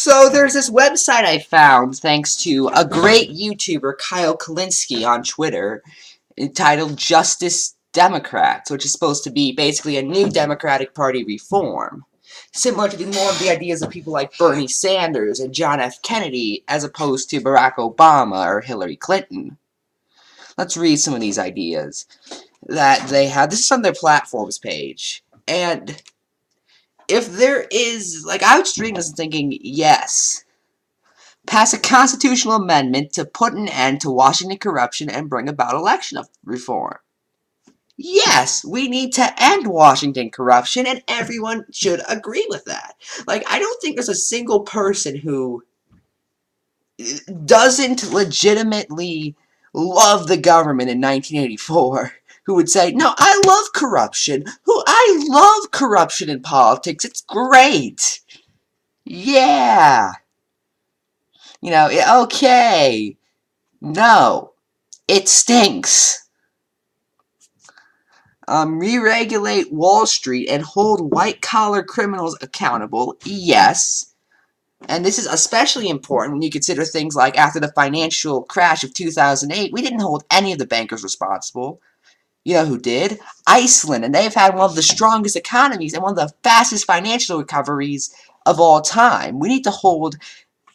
So there's this website I found thanks to a great YouTuber, Kyle Kalinske, on Twitter, entitled Justice Democrats, which is supposed to be basically a new Democratic Party reform. Similar to more of the ideas of people like Bernie Sanders and John F. Kennedy, as opposed to Barack Obama or Hillary Clinton. Let's read some of these ideas that they have. This is on their platforms page. And if there is, like, I was reading this and thinking, yes, pass a constitutional amendment to put an end to Washington corruption and bring about election reform. Yes, we need to end Washington corruption, and everyone should agree with that. Like, I don't think there's a single person who doesn't legitimately love the government in 1984 who would say, no, I love corruption. I love corruption in politics. It's great. Yeah. Okay. No. It stinks. Re-regulate Wall Street and hold white-collar criminals accountable. Yes. And this is especially important when you consider things like after the financial crash of 2008, we didn't hold any of the bankers responsible. You know who did? Iceland, and they've had one of the strongest economies and one of the fastest financial recoveries of all time. We need to hold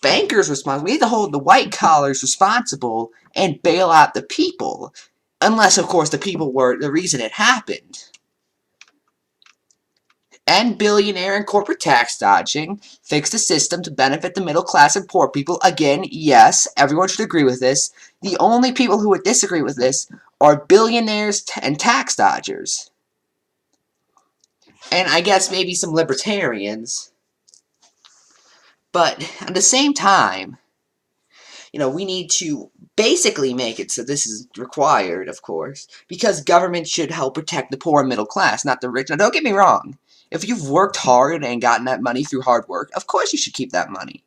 bankers responsible. We need to hold the white collars responsible and bail out the people. Unless, of course, the people were the reason it happened. End billionaire and corporate tax dodging. Fix the system to benefit the middle class and poor people. Again, yes, everyone should agree with this. The only people who would disagree with this are billionaires and tax dodgers. And I guess maybe some libertarians. But at the same time, we need to basically make it so this is required, of course, because government should help protect the poor and middle class, not the rich. Now, don't get me wrong. If you've worked hard and gotten that money through hard work, of course you should keep that money.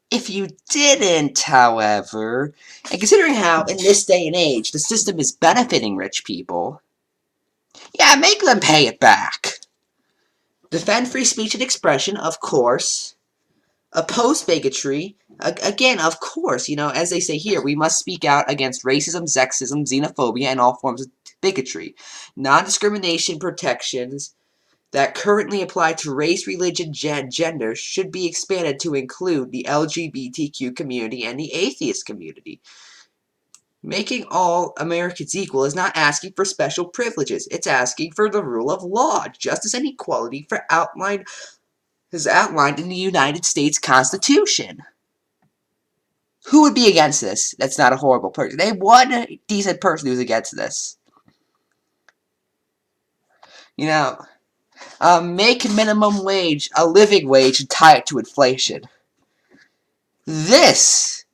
If you didn't, however, and considering how, in this day and age, the system is benefiting rich people, yeah, make them pay it back. Defend free speech and expression, of course. Oppose bigotry. Again, of course, as they say here, we must speak out against racism, sexism, xenophobia, and all forms of bigotry. Non-discrimination protections that currently apply to race, religion, gender should be expanded to include the LGBTQ community and the atheist community. Making all Americans equal is not asking for special privileges. It's asking for the rule of law, justice, and equality is outlined in the United States Constitution. Who would be against this? That's not a horrible person. Name one decent person who's against this. Make minimum wage a living wage and tie it to inflation. This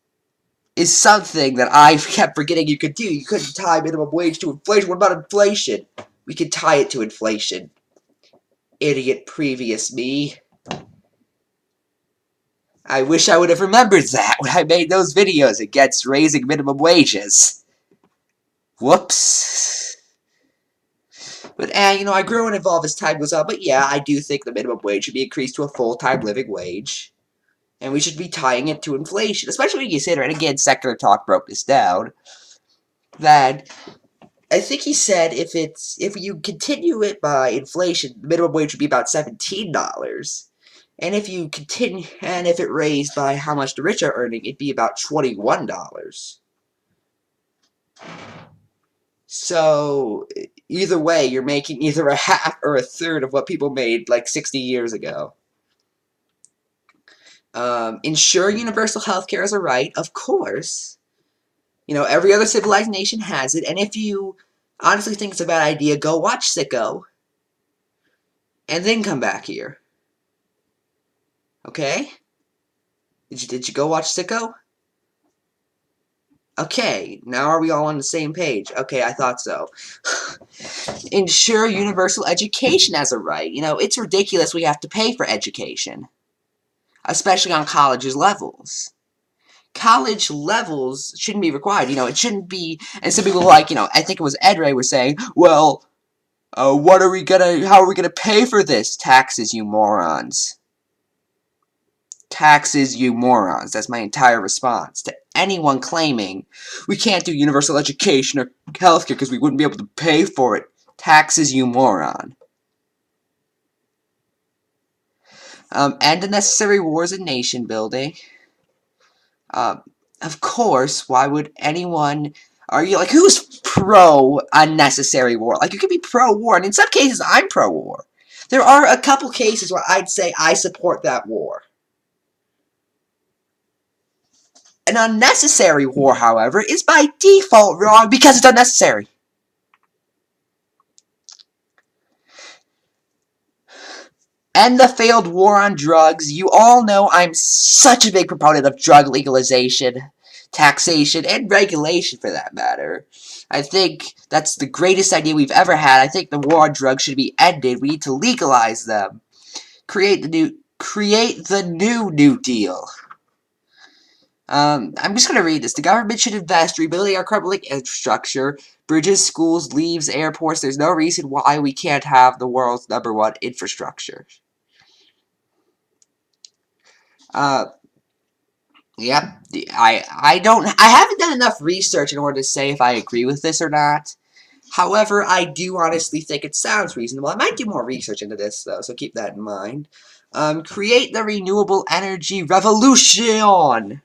is something that I kept forgetting you could do. You couldn't tie minimum wage to inflation. What about inflation? We could tie it to inflation. Idiot previous me. I wish I would have remembered that when I made those videos against raising minimum wages. Whoops. But, I grow and evolve as time goes on. But, yeah, I do think the minimum wage should be increased to a full-time living wage. And we should be tying it to inflation. Especially when you consider, and again, Secular Talk broke this down, that I think he said if you continue it by inflation, the minimum wage would be about $17. And if it raised by how much the rich are earning, it'd be about $21. So, either way, you're making either a half or a third of what people made like 60 years ago. Ensure universal health care is a right, of course. Every other civilized nation has it, and if you honestly think it's a bad idea, go watch Sicko, and then come back here. Okay? Did you go watch Sicko? Okay, now are we all on the same page? Okay, I thought so. Ensure universal education as a right. It's ridiculous we have to pay for education. Especially on college levels. College levels shouldn't be required. It shouldn't be, and some people I think it was Ed Ray was saying, well, how are we gonna pay for this? Taxes, you morons. Taxes, you morons. That's my entire response to anyone claiming we can't do universal education or healthcare because we wouldn't be able to pay for it. Taxes, you moron. End unnecessary wars and nation building. Of course, why would anyone argue, like, who's pro-unnecessary war? Like, you could be pro-war, and in some cases, I'm pro-war. There are a couple cases where I'd say I support that war. An unnecessary war, however, is by default wrong because it's unnecessary. And the failed war on drugs. You all know I'm such a big proponent of drug legalization, taxation, and regulation for that matter. I think that's the greatest idea we've ever had. I think the war on drugs should be ended. We need to legalize them. Create the new Deal. I'm just going to read this. The government should invest rebuilding our public infrastructure, bridges, schools, leaves, airports. There's no reason why we can't have the world's #1 infrastructure. Yep. I haven't done enough research in order to say if I agree with this or not. However, I do honestly think it sounds reasonable. I might do more research into this, though, so keep that in mind. Create the renewable energy revolution!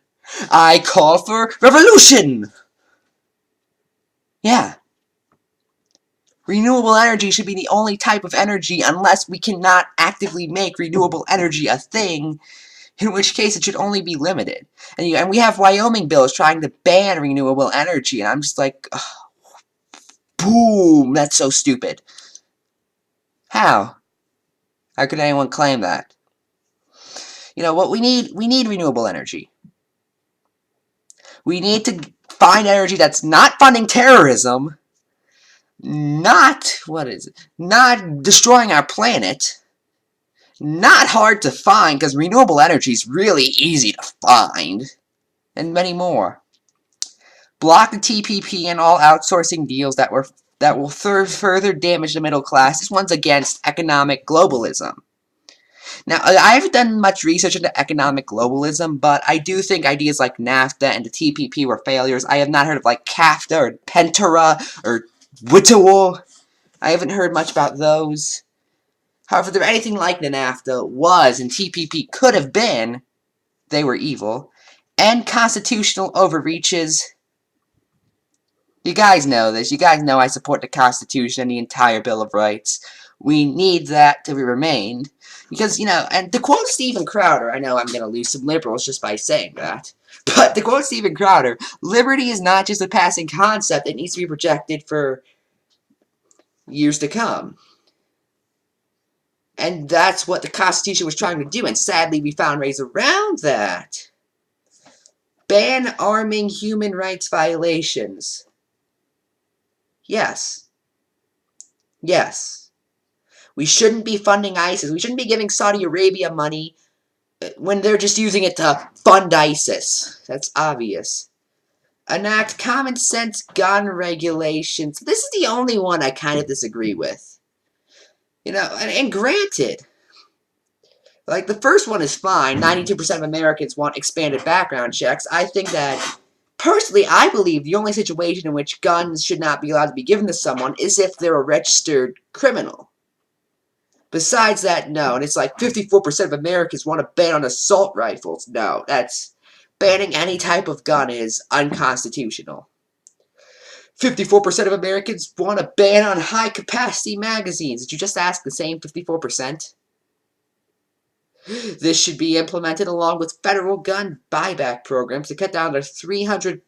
I call for revolution! Yeah. Renewable energy should be the only type of energy unless we cannot actively make renewable energy a thing, in which case it should only be limited. And we have Wyoming bills trying to ban renewable energy, and I'm just like, ugh, boom, that's so stupid. How? How could anyone claim that? You know what we need renewable energy. We need to find energy that's not funding terrorism, not destroying our planet, not hard to find because renewable energy is really easy to find, and many more. Block the TPP and all outsourcing deals that will further damage the middle class. This one's against economic globalism. Now, I haven't done much research into economic globalism, but I do think ideas like NAFTA and the TPP were failures. I have not heard of, like, CAFTA or Pentura or WTO. I haven't heard much about those. However, if they're anything like the NAFTA was and TPP could have been, they were evil. And constitutional overreaches. You guys know this. You guys know I support the Constitution and the entire Bill of Rights. We need that to be remained. Because, you know, and to quote Steven Crowder, I know I'm going to lose some liberals just by saying that, but to quote Steven Crowder, liberty is not just a passing concept, it needs to be projected for years to come. And that's what the Constitution was trying to do, and sadly we found ways around that. Ban arming human rights violations. Yes. Yes. We shouldn't be funding ISIS. We shouldn't be giving Saudi Arabia money when they're just using it to fund ISIS. That's obvious. Enact common sense gun regulations. This is the only one I kind of disagree with. You know, and granted, like, the first one is fine. 92% of Americans want expanded background checks. I think that, personally, I believe the only situation in which guns should not be allowed to be given to someone is if they're a registered criminal. Besides that, no. And it's like 54% of Americans want to ban on assault rifles. No, that's... banning any type of gun is unconstitutional. 54% of Americans want a ban on high-capacity magazines. Did you just ask the same 54%? This should be implemented along with federal gun buyback programs to cut down to 300+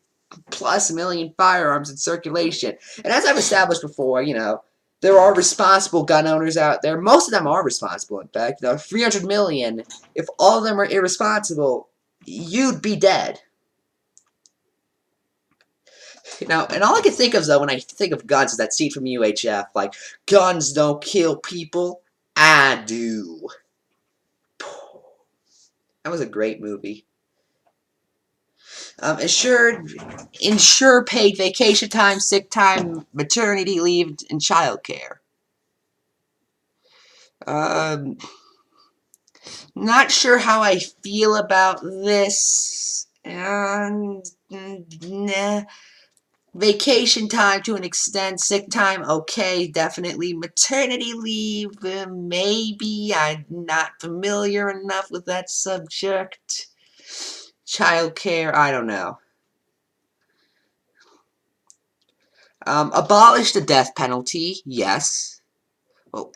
million firearms in circulation. And as I've established before, you know, there are responsible gun owners out there. Most of them are responsible, in fact. You know, 300 million, if all of them are irresponsible, you'd be dead. You know, and all I can think of, though, when I think of guns is that scene from UHF, like, guns don't kill people, I do. That was a great movie. Ensure paid vacation time, sick time, maternity leave, and childcare. Not sure how I feel about this. And nah. Vacation time to an extent. Sick time, okay, definitely. Maternity leave, maybe. I'm not familiar enough with that subject. Childcare, I don't know. Abolish the death penalty, yes. Well,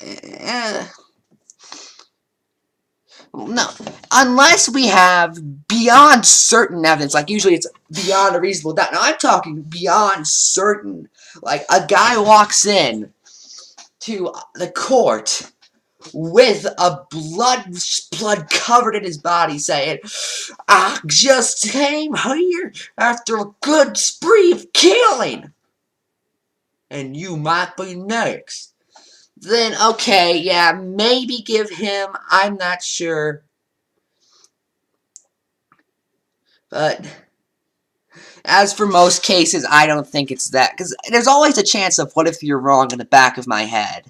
no, unless we have beyond certain evidence, like usually it's beyond a reasonable doubt. Now I'm talking beyond certain. Like a guy walks in to the court with a blood covered in his body saying, I just came here after a good spree of killing, and you might be next. Then, okay, yeah, maybe give him, I'm not sure. But as for most cases, I don't think it's that. Because there's always a chance of what if you're wrong in the back of my head.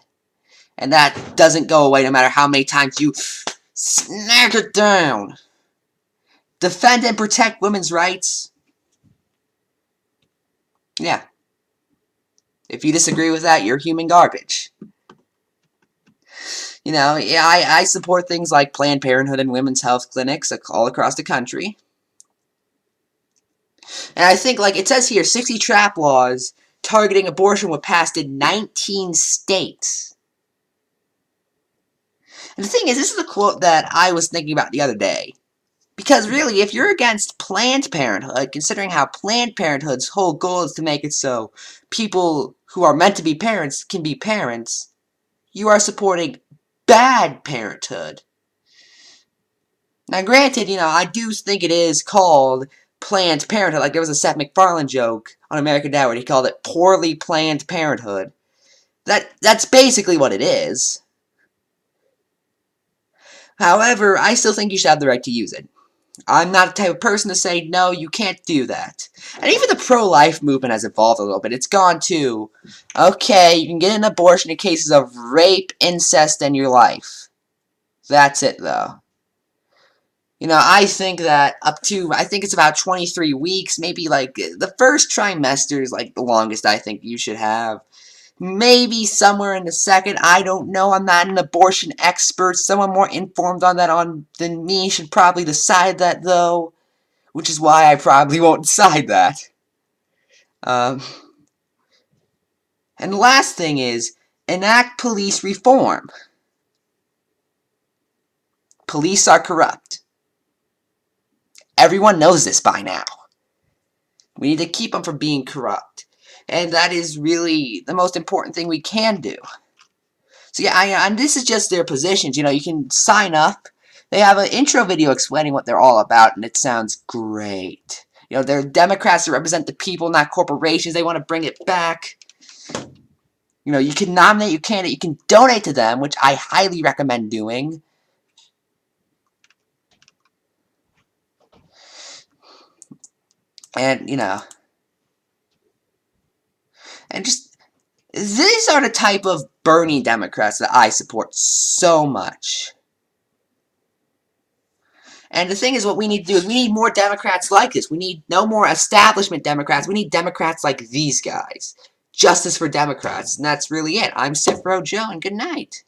And that doesn't go away no matter how many times you snap it down. Defend and protect women's rights. Yeah. If you disagree with that, you're human garbage. You know, yeah, I support things like Planned Parenthood and women's health clinics all across the country. And I think, like it says here, 60 trap laws targeting abortion were passed in 19 states. And the thing is, this is a quote that I was thinking about the other day. Because really, if you're against Planned Parenthood, considering how Planned Parenthood's whole goal is to make it so people who are meant to be parents can be parents, you are supporting bad parenthood. Now granted, you know, I do think it is called Planned Parenthood. Like there was a Seth MacFarlane joke on American Dad where he called it Poorly Planned Parenthood. That's basically what it is. However, I still think you should have the right to use it. I'm not the type of person to say, no, you can't do that. And even the pro-life movement has evolved a little bit. It's gone to, okay, you can get an abortion in cases of rape, incest, and your life. That's it, though. You know, I think that I think it's about 23 weeks, maybe like, the first trimester is like the longest I think you should have. Maybe somewhere in the second, I don't know, I'm not an abortion expert, someone more informed on that than me should probably decide that, though, which is why I probably won't decide that. And the last thing is, enact police reform. Police are corrupt. Everyone knows this by now. We need to keep them from being corrupt. And that is really the most important thing we can do. So yeah, and this is just their positions. You know, you can sign up. They have an intro video explaining what they're all about, and it sounds great. You know, they're Democrats that represent the people, not corporations. They want to bring it back. You know, you can nominate your candidate. You can donate to them, which I highly recommend doing. And, you know, and just, these are the type of Bernie Democrats that I support so much. And the thing is, what we need to do is we need more Democrats like this. We need no more establishment Democrats. We need Democrats like these guys. Justice for Democrats. And that's really it. I'm Ephrom Joe, and good night.